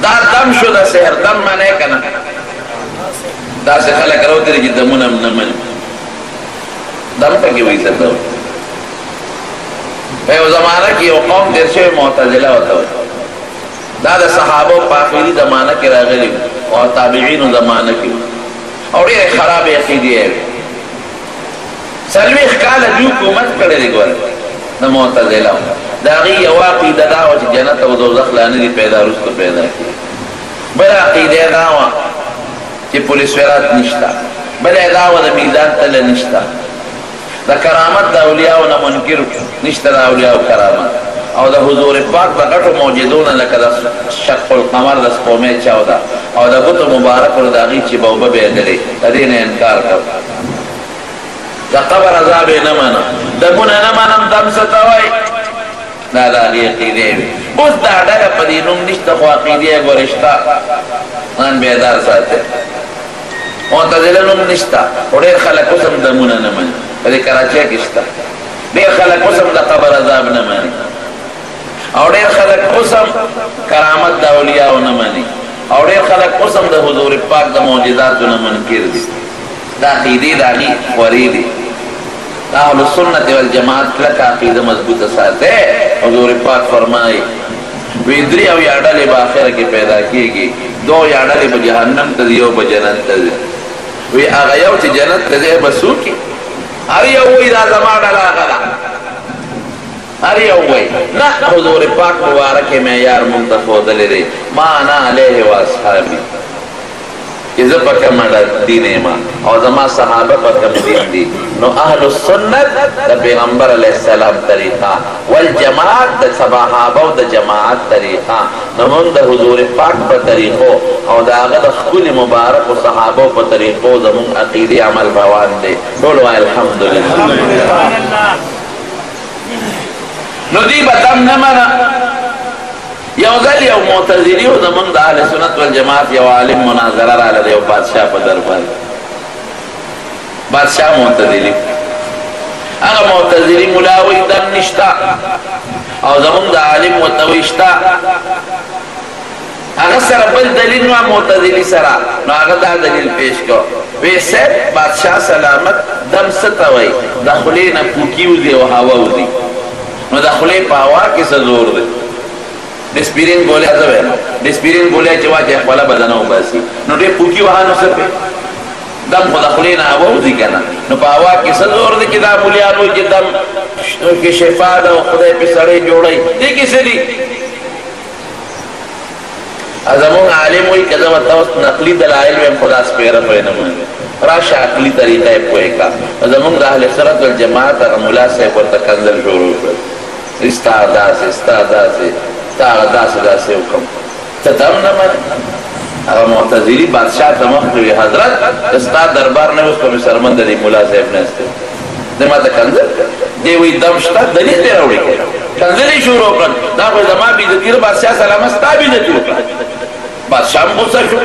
دا دم شو دا سحر دم مانے کنا دا سے خلق رو تیرے جی دمونم نمن دم پاکی وی سکتا ہو پہ زمانہ کی او قوم دیر شوی معتزلہ ہوتا ہو دا صحابہ پاخیری زمانہ کی راغلی اور تابعین زمانہ کی اور یہ خراب عقیدی ہے سلوی اخکال جو حکومت کرے دی گوار دا معتزلہ دا غی یو عقیدہ داوا چی جنت و دوزخ لانے دی پیدا رستو پیدا کی بلا عقیدہ داوا چی پولیس ویرات نشتا بلا داوا دا میزان تل نشتا دا کرامت دا اولیاء و نمنکر نشتا دا اولیاء و کرامت او دا حضور پاک دا قطو موجدون لکا دا شق القمر دا سپومی چاو دا او دا قطو مبارک و دا غی چی باوبا بیدلی دا دین انکار کر دا قبر عذاب نمانا دا گنہ نمانم دم ستوائی دا دا غی عقیدے وی اس دا ڈالا پدینم نشتا خو عقیدے گورشتا نان بیدار ساتے معتزلنم نشتا اور دیر خلق اسم دا گنہ نمانی پدی کراچے کشتا دیر خلق اسم دا قبر عذاب نمانی اور دیر خلق قسم کرامت دا اولیاء و نمانی اور دیر خلق قسم دا حضور پاک دا معجزات و نمنکر دی دا عقیدی دا غی وریدی دا اہل السنت والجماعت لکا عقید مضبوط ساتے حضور پاک فرمائی ویدری او یاڈالی باخر کی پیدا کی گی دو یاڈالی با جہنم تزیو با جنت تزی وی آغیو چی جنت تزی بسو کی اری اوی دا زمان علا غلا اری اوی نا حضور پاک مبارک میں یار منتخب دلی ما انا علیہ و اصحابی کہ زبا کم دین ایمان اور زمان صحابہ پر کم دین دی نو اہل السنت دا پیغمبر علیہ السلام طریقہ والجماعت دا صحابہ دا جماعت طریقہ نمون دا حضور پاک پر طریقو اور دا آغا خکول مبارک و صحابہ پر طریقو زمون عقیدی عمل بوان دے بولو الحمدللہ نو دی بدم نمانا یو ذل یو معتزلی و زمان دا اہل سنت والجماعت یو عالم مناظرہ را لدے و بادشاہ پا دربار بادشاہ معتزلی اگا معتزلی ملاوی دم نشتا او زمان دا عالم وطوشتا اگا سر بل دلیل ما معتزلی سرا نو اگا دا دلیل پیش کو ویسے بادشاہ سلامت دم ستوئی دخلینا پوکیو دی و ہواو دی نو دخلی پاوا کسا زور دی ڈسپیرین بولے عذب ہے ڈسپیرین بولے چوا چہ اخوالا بدنو باسی نو دے پوکی وہاں نو سر پہ دم خدا خلین آواو دی کنا نو پاوا کسا زور دی کدا مولیانو جی دم کی شفا دا خدا پہ سڑے جوڑائی دی کسی دی ازمون عالم ہوئی کہ زمان توست نقلی دلائل میں خدا سپیرہ پہ نمان راشا عقلی طریقہ پوئے کا ازمون دا اہل سنت والجماعت مولا سے پورتا کنزل شروع کر استعدا سے تاغدا سے حکم تدم نمان اگر معتزلی بادشاہ تمخلوی حضرت استاد دربار نے اس کو مسرمند دی مولا صاحب نے استے دماغ تا کنزل دے وی دمشتا دلیل دے روڑی کے کنزلی شروع کر دا کوئی زمان بیدتی رو بادشاہ سلامستا بیدتی رو کر بادشاہ مغصہ شو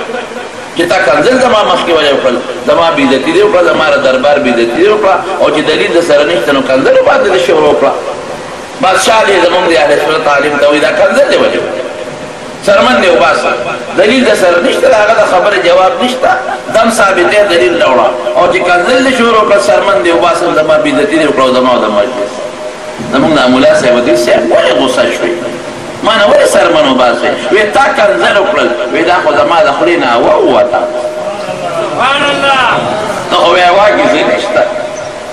چتا کنزل زمان مخ کی وجہ اکل زمان بیدتی دے اکلا زمان دربار بیدتی دے اکلا اور چی دلیل دے سرنشتنو کنزل رو بات دے شروع اکلا بادشاہ لئے زمان دے اہل سنت تعلیم تاوی دا کنزل دے وجہ سرمن دے وباسا دلیل دا سر نشتا دا آگا دا خبر جواب نشتا دم ثابت ہے دلیل لوڑا اور جی کنزل دے شروع کر سرمن دے وباسا زمان بیدتی دے اکلا زمان دا مجلس زمان دا مولا صاحب دل سے ولی غصہ شوئی مانا ولی سرمن وباسا وی تا کنزل اکلا وی دا خود زمان دا خلینا وواتا تو خوی آوا کسی نشتا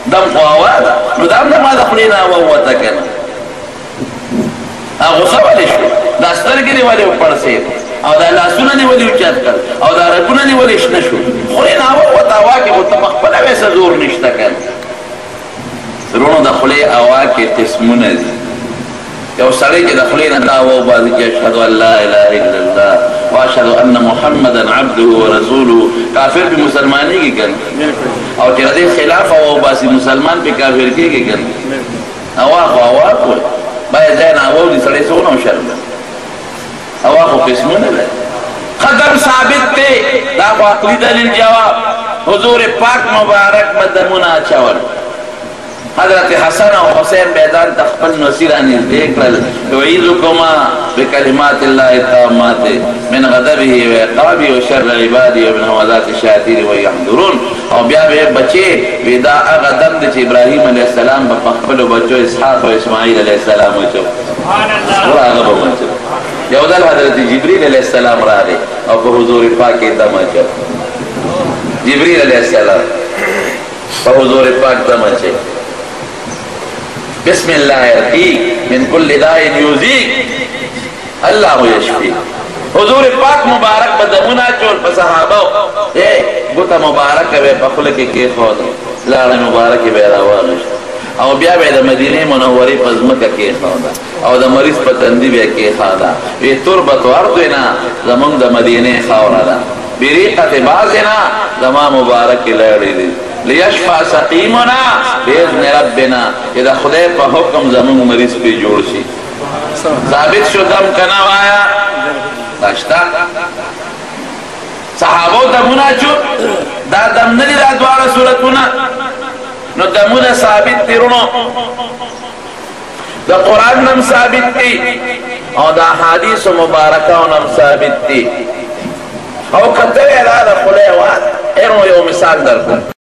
دم خو آوا دا نو دام دا ما دا خلینا وواتا کنا غصہ والی شو دا سترگی دی والی اپر سید او دا لاسونا دی والی اچات کر او دا رکونا دی والی اشنشو خلین آوا و تاوا کی خودتا مخبلا ویسا زور نشتا کر رونو دا خلی آوا کی قسمون دی یو سڑی کی دا خلین داوا بازی کی اشہدو ان لا الہ الا اللہ و اشہدو ان محمدا عبدو و رسولو کافر پی مسلمانی کی کن او چرا دی خلاف آوا بازی مسلمان پی کافر کی کن آوا کوئی باید زین آواو دی سڑے سونا و شرم آواخو قسمون ہے قدم ثابت تے داخو عقلی دلیل جواب حضور پاک مبارک مدمونا چاول حضرت حسن و حسین میدان تخپل نصیرانی دیکھل یعیذکما بکلمات اللہ التامات من غضبه و عقابه و شر عباده و من همزات الشیاطین و یحضرون. او بیا به بچے ودا هغه دم د ابراهیم علیه السلام په خپل بچو اسحاق و اسماعیل علیه السلام وچو سبحان الله هغه بچو یو ځل حضرت جبرئیل علیه السلام راغی او په حضور پاک کې دم وچو جبرئیل علیه السلام په حضور پاک دم وچو بسم الله يرقيك من كل داء يؤذيك الله يشفيك. حضور پاک مبارک بدمنا چول په صحابه ګوته مبارک به په خله کې خود لاړ مبارک به راوړل او بیا به د مدینه منورې په ځمکه کې خود او د مریض په تندې به کې خادا وی تربت ارضنا زمون د مدینه خاورا ده بریقه بازنا زما مبارک لړې دي لیشفع سقیمنا باذن ربنا اذا خدای په حکم زمون مریض په جوړ شي ثابت شو دم کنا وایا داشتا صحابو دمونا چو دا دم ندی دا دوارا صورتونا نو دمونا ثابت تیرونو دا قرآن نم ثابت تی او دا حدیث مبارکہ نم ثابت تی او کتوی ادا دا خلے واد ایرو یو مثال در کن